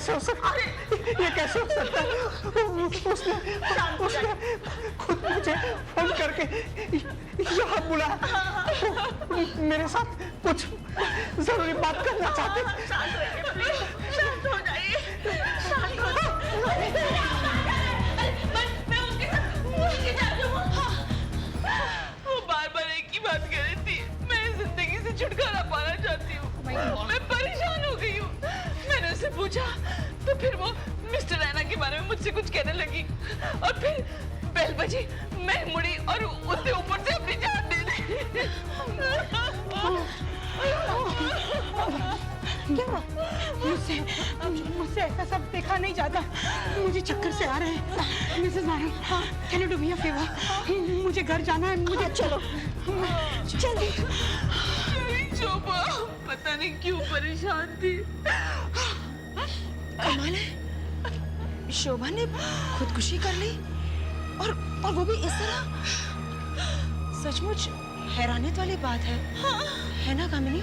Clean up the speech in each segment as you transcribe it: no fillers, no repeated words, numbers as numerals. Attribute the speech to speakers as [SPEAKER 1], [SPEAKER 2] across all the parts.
[SPEAKER 1] कैसे हो सकता है? ये कैसे हो सकता है? उसने खुद मुझे फोन करके यहाँ बुलाया। मेरे साथ कुछ जरूरी बात करना चाहते थे।
[SPEAKER 2] शांत रहिए प्लीज, शांत हो जाइए, शांत हो जाइए। मैं उनके साथ जा रही हूँ। वो बार-बार एक ही बात कह रही थी, मैं जिंदगी से छुटकारा पाना चाहती हूँ। मैं परेशान हो गई हूँ। मैंने उससे पूछा तो फिर वो मिस्टर रैना के बारे में मुझसे कुछ कहने लगी और फिर बेल बजी, मैं मुड़ी और उसने ऊपर से अपनी जान दे दी।
[SPEAKER 3] क्या हुआ? मुझसे ऐसा सब देखा नहीं जाता। मुझे चक्कर से आ रहे हैं। Mrs madam, can you do me a favour? मुझे घर जाना है। मुझे चलो जल्दी।
[SPEAKER 2] शोभा पता नहीं क्यों परेशान थी।
[SPEAKER 3] कमाल है, शोभा ने खुदकुशी कर ली और वो भी इस तरह। सचमुच हैरानियत वाली बात है ना कामिनी?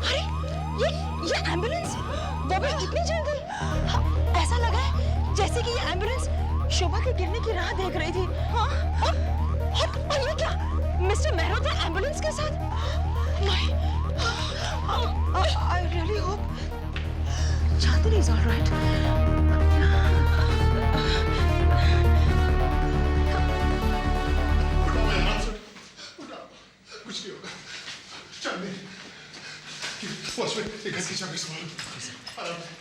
[SPEAKER 3] अरे ये एम्बुलेंस वो भी इतनी जल्दी! ऐसा लगा है जैसे कि ये एम्बुलेंस शोभा के गिरने की राह देख रही थी। और ये क्या, मिस्टर मेहरोत्रा एम्बुलेंस के साथ? I really hope Chandni is all right.
[SPEAKER 4] कुछ नहीं होगा। चांदनी, वॉचमैन, एक घर की चाबी संभालो। आराम से।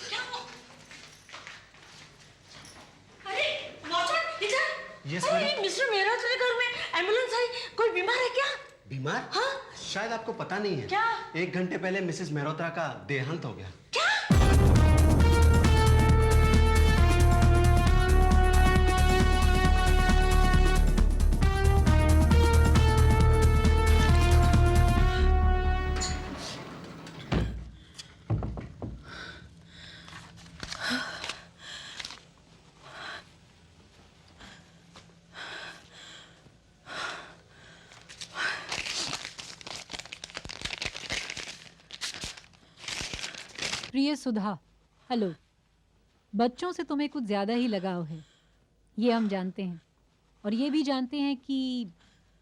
[SPEAKER 2] क्या हुआ? अरे वॉचमैन इधर।
[SPEAKER 5] यस
[SPEAKER 2] अरे
[SPEAKER 5] मैडम।
[SPEAKER 2] मिस्टर मेहरोत्रा घर में एम्बुलेंस आई, कोई बीमार है क्या?
[SPEAKER 5] बीमार?
[SPEAKER 2] हाँ?
[SPEAKER 5] शायद आपको पता नहीं है।
[SPEAKER 2] क्या?
[SPEAKER 5] 1 घंटे पहले मिसेस मेहरोत्रा का देहांत हो गया।
[SPEAKER 2] क्या?
[SPEAKER 6] प्रिय सुधा, हेलो। बच्चों से तुम्हें कुछ ज़्यादा ही लगाव है, ये हम जानते हैं। और ये भी जानते हैं कि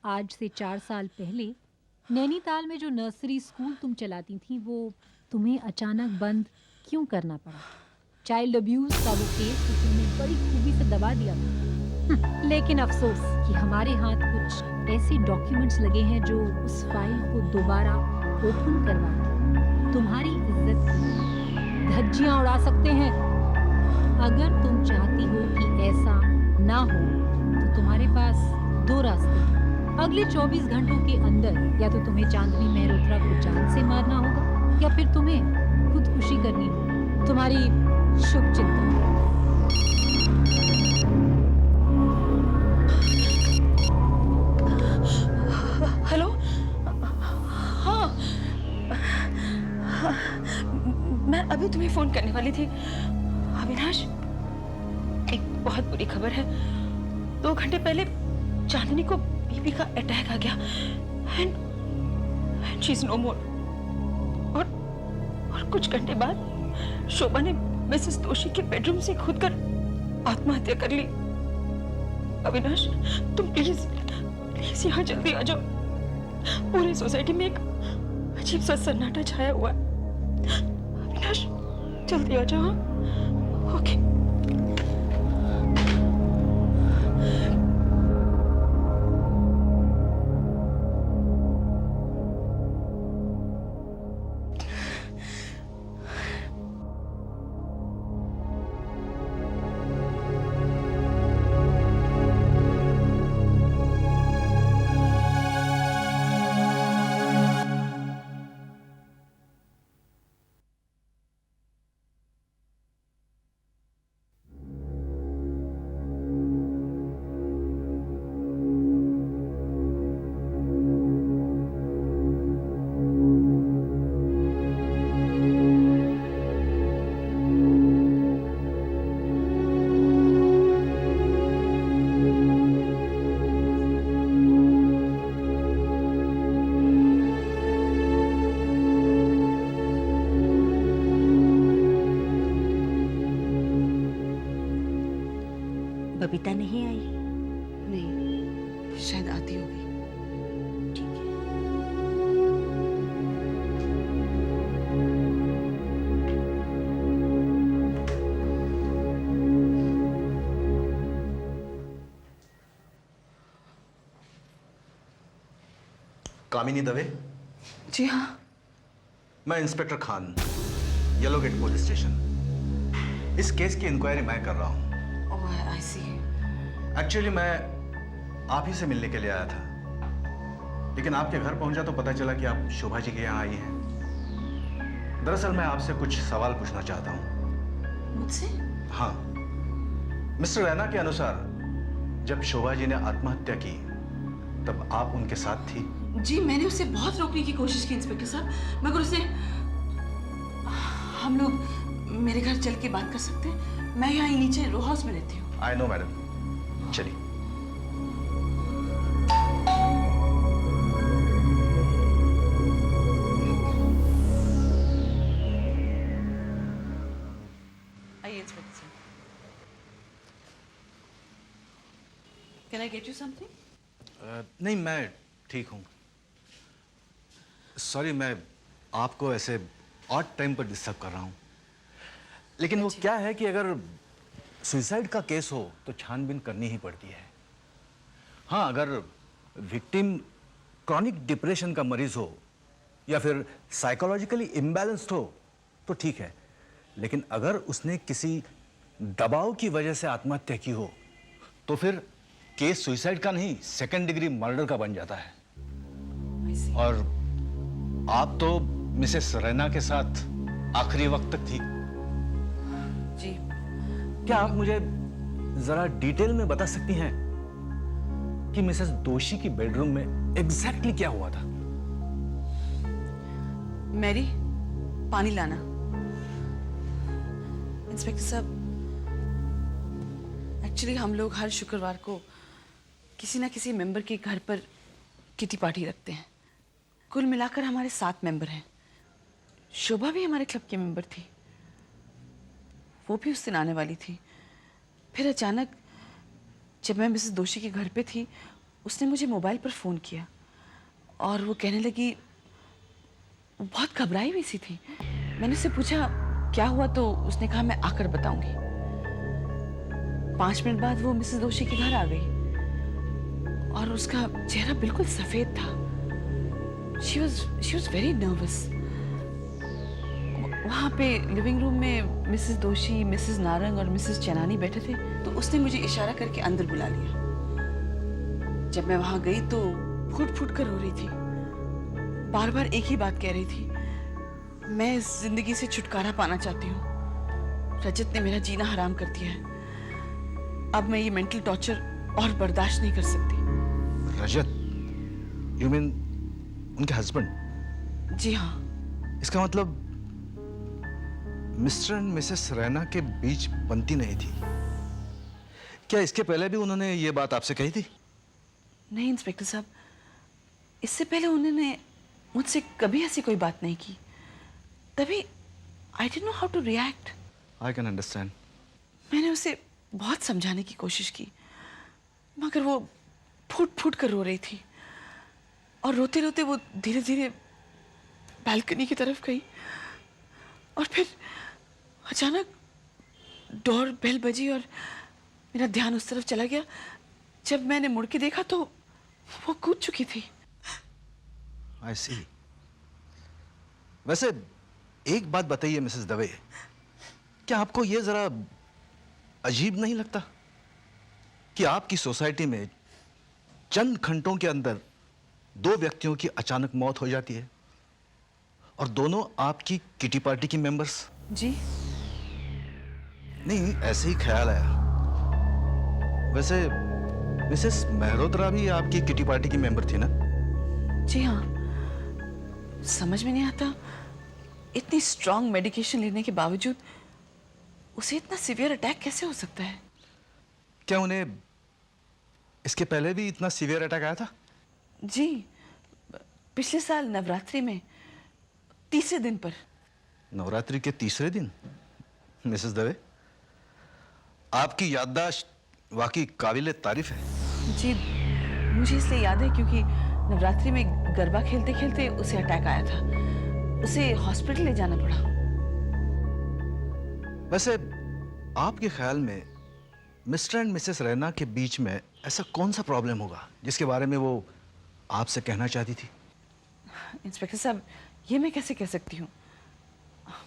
[SPEAKER 6] आज से 4 साल पहले नैनीताल में जो नर्सरी स्कूल तुम चलाती थी वो तुम्हें अचानक बंद क्यों करना पड़ा। चाइल्ड अब्यूज़ का वो केस तो तुमने बड़ी खूबी से दबा दिया था। लेकिन अफसोस कि हमारे हाथ कुछ ऐसे डॉक्यूमेंट्स लगे हैं जो उस फाइल को दोबारा ओपन करवा के तुम्हारी इज्जत की धज्जियां उड़ा सकते हैं। अगर तुम चाहती हो कि ऐसा ना हो तो तुम्हारे पास 2 रास्ते हैं। अगले 24 घंटों के अंदर या तो तुम्हें चांदनी मेहरोत्रा को जान से मारना होगा या फिर तुम्हें खुदकुशी करनी होगी। तुम्हारी शुभ चिंतन।
[SPEAKER 3] हेलो? हाँ, मैं अभी तुम्हें फोन करने वाली थी। अविनाश, एक बहुत बुरी खबर है। 2 घंटे पहले चांदनी को बीपी का अटैक आ गया and she is no more। और कुछ घंटे बाद शोभा ने मिसेस दोषी के बेडरूम से कूदकर आत्महत्या कर ली। अविनाश, तुम प्लीज यहाँ जल्दी आ जाओ। पूरी सोसाइटी में एक अजीब सा सन्नाटा छाया हुआ है। अविनाश, जल्दी आ जाओ। ओके।
[SPEAKER 7] बबीता नहीं आई?
[SPEAKER 2] नहीं, शायद आती होगी।
[SPEAKER 7] ठीक है।
[SPEAKER 5] कामिनी दवे,
[SPEAKER 2] जी हाँ।
[SPEAKER 5] मैं inspector Khan, yellow gate police station. इस केस की इंक्वायरी मैं कर रहा हूँ।
[SPEAKER 2] ओह, आई सी।
[SPEAKER 5] एक्चुअली मैं आप ही से मिलने के लिए आया था, लेकिन आपके घर पहुंचा तो पता चला कि आप शोभा जी के यहाँ आई हैं। दरअसल मैं आपसे कुछ सवाल पूछना चाहता हूँ।
[SPEAKER 2] मुझसे?
[SPEAKER 5] हाँ, मिस्टर रैना के अनुसार जब शोभा जी ने आत्महत्या की तब आप उनके साथ थी?
[SPEAKER 2] जी, मैंने उसे बहुत रोकने की कोशिश की इंस्पेक्टर साहब, मगर उसे... हम लोग मेरे घर चल के बात कर सकते हैं? मैं यहाँ नीचे रो हाउस में रहती हूँ।
[SPEAKER 5] आई नो मैडम, चलिए।
[SPEAKER 2] आइए इंस्पेक्टर साहब। Can I get you something?
[SPEAKER 5] नहीं, मैं ठीक हूँ। सॉरी, मैं आपको ऐसे ऑड टाइम पर डिस्टर्ब कर रहा हूँ, लेकिन वो क्या है कि अगर सुसाइड का केस हो तो छानबीन करनी ही पड़ती है। हाँ, अगर विक्टिम क्रॉनिक डिप्रेशन का मरीज हो या फिर साइकोलॉजिकली इम्बैलेंस्ड हो तो ठीक है, लेकिन अगर उसने किसी दबाव की वजह से आत्महत्या की हो तो फिर केस सुसाइड का नहीं, सेकंड डिग्री मर्डर का बन जाता है। और आप तो मिसेस रैना के साथ आखिरी वक्त तक थी।
[SPEAKER 2] जी।
[SPEAKER 5] क्या आप मुझे जरा डिटेल में बता सकती हैं कि मिसेस दोषी की बेडरूम में एग्जैक्टली क्या हुआ था?
[SPEAKER 2] मैरी, पानी लाना। इंस्पेक्टर साहब, एक्चुअली हम लोग हर शुक्रवार को किसी ना किसी मेंबर के घर पर किटी पार्टी रखते हैं। कुल मिलाकर हमारे 7 मेंबर हैं। शोभा भी हमारे क्लब की मेंबर थी, वो भी उस दिन आने वाली थी। फिर अचानक जब मैं मिसेस दोषी के घर पे थी, उसने मुझे मोबाइल पर फ़ोन किया और वो कहने लगी, वो बहुत घबराई हुई सी थी। मैंने उससे पूछा क्या हुआ, तो उसने कहा मैं आकर बताऊंगी। 5 मिनट बाद वो मिसेस दोषी के घर आ गई और उसका चेहरा बिल्कुल सफ़ेद था। She was very nervous. वहाँ पे लिविंग रूम में मिसेस दोषी, मिसेस नारंग और मिसेस चैनानी बैठे थे, तो उसने मुझे इशारा करके अंदर बुला लिया। जब मैं वहाँ गई तो फूट फूट कर रो रही थी, बार बार एक ही बात कह रही थी, मैं इस जिंदगी से छुटकारा पाना चाहती हूँ। रजत ने मेरा जीना हराम कर दिया है, अब मैं ये मेंटल टॉर्चर और बर्दाश्त नहीं कर सकती।
[SPEAKER 5] रजत, यू मीन उनके हस्बैंड?
[SPEAKER 2] जी हाँ।
[SPEAKER 5] इसका मतलब मिस्टर एंड मिसेस रैना के बीच बनती नहीं थी। क्या इसके पहले भी उन्होंने ये बात आपसे कही थी?
[SPEAKER 2] नहीं इंस्पेक्टर साहब, इससे पहले उन्होंने मुझसे कभी ऐसी कोई बात नहीं की। तभी I didn't know how to react.
[SPEAKER 5] I can understand.
[SPEAKER 2] मैंने उसे बहुत समझाने की कोशिश की, मगर वो फूट फूट कर रो रही थी और रोते रोते वो धीरे धीरे बालकनी की तरफ गई और फिर अचानक डोर बेल बजी और मेरा ध्यान उस तरफ चला गया। जब मैंने मुड़ के देखा तो वो कूद चुकी थी।
[SPEAKER 5] आई सी। वैसे एक बात बताइए मिसेस दवे, क्या आपको ये जरा अजीब नहीं लगता कि आपकी सोसाइटी में चंद घंटों के अंदर 2 व्यक्तियों की अचानक मौत हो जाती है और दोनों आपकी किटी पार्टी की मेंबर्स?
[SPEAKER 2] जी
[SPEAKER 5] नहीं, ऐसे ही ख्याल आया। वैसे मिसेस मेहरोत्रा भी आपकी किटी पार्टी की मेंबर थी ना?
[SPEAKER 2] जी हाँ। समझ में नहीं आता, इतनी स्ट्रॉन्ग मेडिकेशन लेने के बावजूद उसे इतना सीवियर अटैक कैसे हो सकता है?
[SPEAKER 5] क्या उन्हें इसके पहले भी इतना सीवियर अटैक आया था?
[SPEAKER 2] जी, पिछले साल नवरात्रि में 3रे दिन पर।
[SPEAKER 5] नवरात्रि के 3रे दिन? मिसेस दवे, आपकी याददाश्त वाकई काबिले तारीफ है।
[SPEAKER 2] जी, मुझे इसलिए याद है क्योंकि नवरात्रि में गरबा खेलते खेलते उसे अटैक आया था। उसे हॉस्पिटल ले जाना पड़ा।
[SPEAKER 5] वैसे आपके ख्याल में मिस्टर एंड मिसेस रैना के बीच में ऐसा कौन सा प्रॉब्लम होगा जिसके बारे में वो आपसे कहना चाहती थी?
[SPEAKER 2] इंस्पेक्टर साहब, ये मैं कैसे कह सकती हूँ?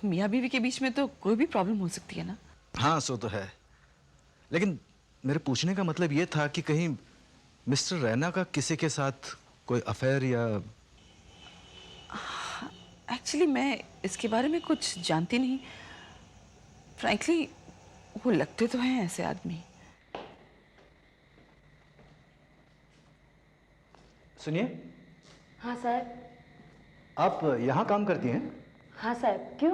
[SPEAKER 2] मियाँ बीवी के बीच में तो कोई भी प्रॉब्लम हो सकती है ना।
[SPEAKER 5] हाँ, सो तो है, लेकिन मेरे पूछने का मतलब ये था कि कहीं मिस्टर रैना का किसी के साथ कोई अफेयर या...
[SPEAKER 2] एक्चुअली मैं इसके बारे में कुछ जानती नहीं। फ्रैंकली वो लगते तो हैं ऐसे आदमी।
[SPEAKER 5] सुनिए,
[SPEAKER 8] हाँ सर।
[SPEAKER 5] आप यहाँ काम करती हैं?
[SPEAKER 8] हाँ सर, क्यों?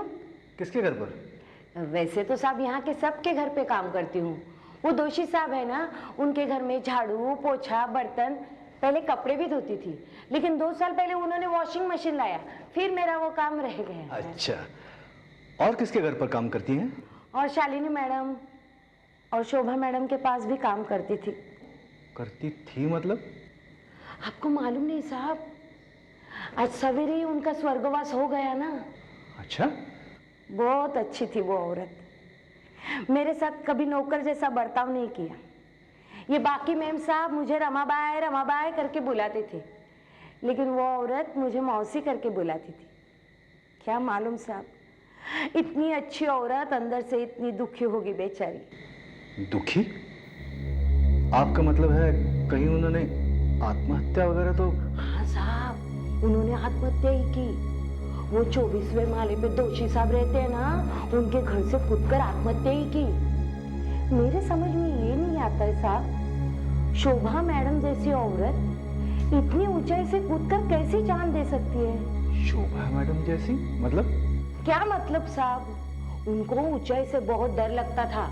[SPEAKER 5] किसके घर पर?
[SPEAKER 8] वैसे तो साहब यहाँ के सबके घर पे काम करती हूँ। वो दोषी साहब है ना, उनके घर में झाड़ू पोछा बर्तन, पहले कपड़े भी धोती थी, लेकिन 2 साल पहले उन्होंने वॉशिंग मशीन लाया, फिर मेरा वो काम रह गया।
[SPEAKER 5] अच्छा, और किसके घर पर काम करती हैं?
[SPEAKER 8] और शालिनी मैडम और शोभा मैडम के पास भी काम करती थी।
[SPEAKER 5] करती थी मतलब?
[SPEAKER 8] आपको मालूम नहीं साहब, आज सवेरे ही उनका स्वर्गवास हो गया ना।
[SPEAKER 5] अच्छा।
[SPEAKER 8] बहुत अच्छी थी वो औरत, मेरे साथ कभी नौकर जैसा बर्ताव नहीं किया। ये बाकी मैम साहब मुझे रमाबाई करके बुलाते थे, लेकिन वो औरत मुझे मौसी करके बुलाती थी। क्या मालूम साहब, इतनी अच्छी औरत अंदर से इतनी दुखी होगी बेचारी।
[SPEAKER 5] दुखी? आपका मतलब है कहीं उन्होंने आत्महत्या वगैरह तो?
[SPEAKER 8] हाँ साहब, उन्होंने आत्महत्या ही की। वो 24वें माले पे दोषी साहब रहते हैं ना, उनके घर से कूदकर आत्महत्या ही की। मेरे समझ में ये नहीं आता है साहब, शोभा मैडम जैसी औरत इतनी ऊंचाई से कूदकर कैसे जान दे सकती है?
[SPEAKER 5] शोभा मैडम जैसी मतलब?
[SPEAKER 8] क्या मतलब साहब, उनको ऊंचाई से बहुत डर लगता था।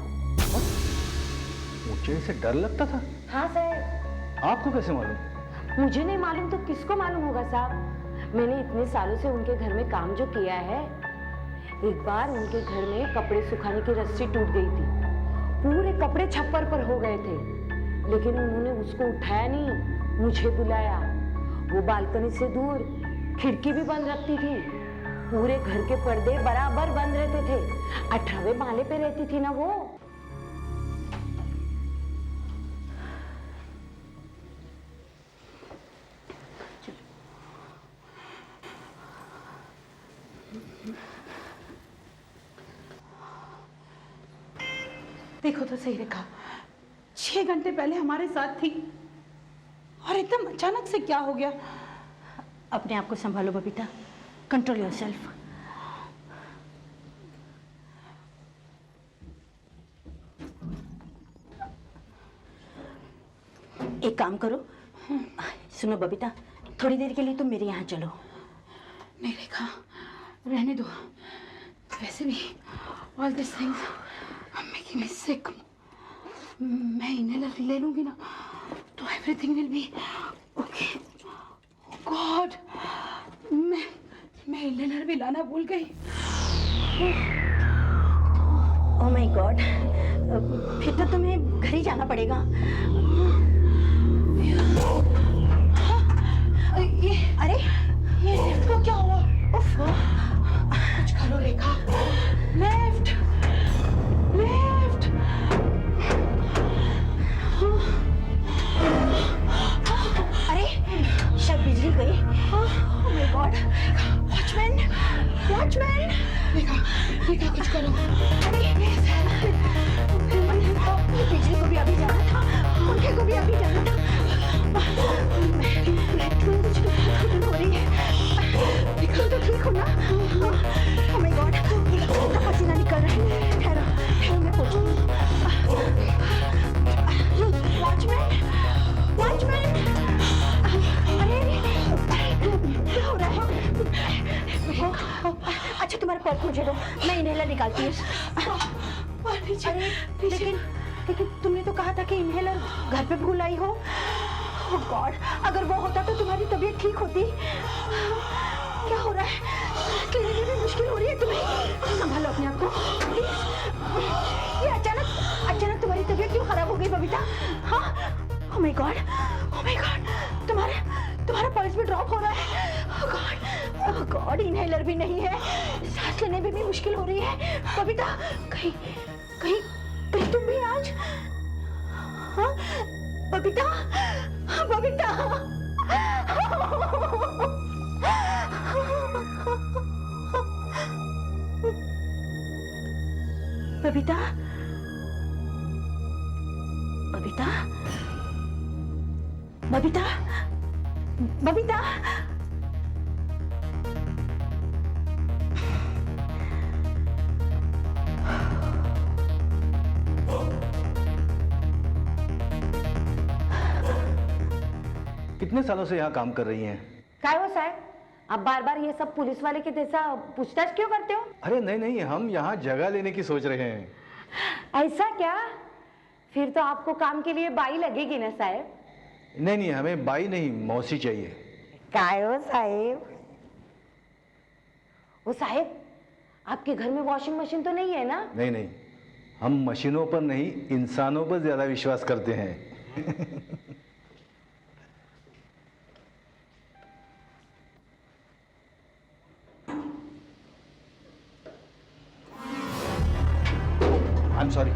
[SPEAKER 5] ऊंचाई से डर लगता था?
[SPEAKER 8] हाँ सर।
[SPEAKER 5] आपको कैसे मालूम?
[SPEAKER 8] मुझे नहीं मालूम तो किसको मालूम होगा साहब? मैंने इतने सालों से उनके घर में काम जो किया है, एक बार उनके घर में कपड़े सुखाने की रस्सी टूट गई थी, पूरे कपड़े छप्पर पर हो गए थे, लेकिन उन्होंने उसको उठाया नहीं, मुझे बुलाया। वो बालकनी से दूर खिड़की भी बंद रखती थी, पूरे घर के पर्दे बराबर बंद रहते थे। 18वें माले पे रहती थी ना वो।
[SPEAKER 9] देखो तो सही रेखा, 6 घंटे पहले हमारे साथ थी और एकदम अचानक से क्या हो गया?
[SPEAKER 7] अपने आप को संभालो बबीता, कंट्रोल योरसेल्फ। एक काम करो, सुनो बबीता, थोड़ी देर के लिए तुम मेरे यहाँ चलो।
[SPEAKER 9] नहीं रेखा, रहने दो। वैसे भी all this things making me sick. मैं इनहेलर ले लूंगी ना तो everything will be okay. God, मैं इनहेलर भी लाना भूल गई।
[SPEAKER 7] ओह माय गॉड, फिर तो तुम्हें घर ही जाना पड़ेगा।
[SPEAKER 9] ये
[SPEAKER 7] अरे
[SPEAKER 9] ये लिफ्ट को क्या हुआ? उफ, कुछ करो रेखा। Left left.
[SPEAKER 7] अरे शायद बिजली गई। Oh my God, watchman watchman.
[SPEAKER 9] Rekha कुछ करो।
[SPEAKER 7] अरे बिजली को भी अभी जाना था, उनके को भी अभी जाना था। कुछ तो हो रही है। तुम तो ठीक हो ना? ओह माय गॉड, पसीना निकल रहा है। ठहरो मैं पहुंचूंगी। वॉचमैन, अरे क्या हो रहा है? अच्छा तुम्हारा पर्स मुझे दो, मैं इनहेलर निकालती हूँ। लेकिन तुमने तो कहा था कि इनहेलर घर पे भूल आई हो। ओह गॉड, अगर वो होता तो तुम्हारी तबीयत ठीक होती। क्या हो रहा है? क्लिनिक में भी मुश्किल हो रही है तुम्हें। संभालो अपने आप को प्लीज। ये अचानक तुम्हारी तबीयत क्यों खराब हो गई बबीता? हाँ, ओह माय गॉड, तुम्हारा पल्स भी ड्रॉप हो रहा है। ओह गॉड, इनहेलर भी नहीं है, सांस लेने में भी मुश्किल हो रही है। बबीता, कहीं कहीं कहीं तुम भी आज? हाँ, बबीता, बबीता। बबीता, बबीता, बबीता, बबीता।
[SPEAKER 5] कितने सालों से यहाँ काम कर रही हैं?
[SPEAKER 8] काय हो साहब, आप बार बार ये सब पुलिस वाले के जैसा पूछताछ क्यों करते हो?
[SPEAKER 5] अरे नहीं नहीं, हम यहाँ जगह लेने की सोच रहे हैं।
[SPEAKER 8] ऐसा क्या? फिर तो आपको काम के लिए बाई लगेगी ना साहब?
[SPEAKER 5] नहीं नहीं, हमें बाई नहीं, मौसी चाहिए।
[SPEAKER 8] काय हो साहब? वो साहब, आपके घर में वॉशिंग मशीन तो नहीं है ना?
[SPEAKER 5] नहीं नहीं, हम मशीनों पर नहीं, इंसानों पर ज्यादा विश्वास करते हैं। I'm sorry.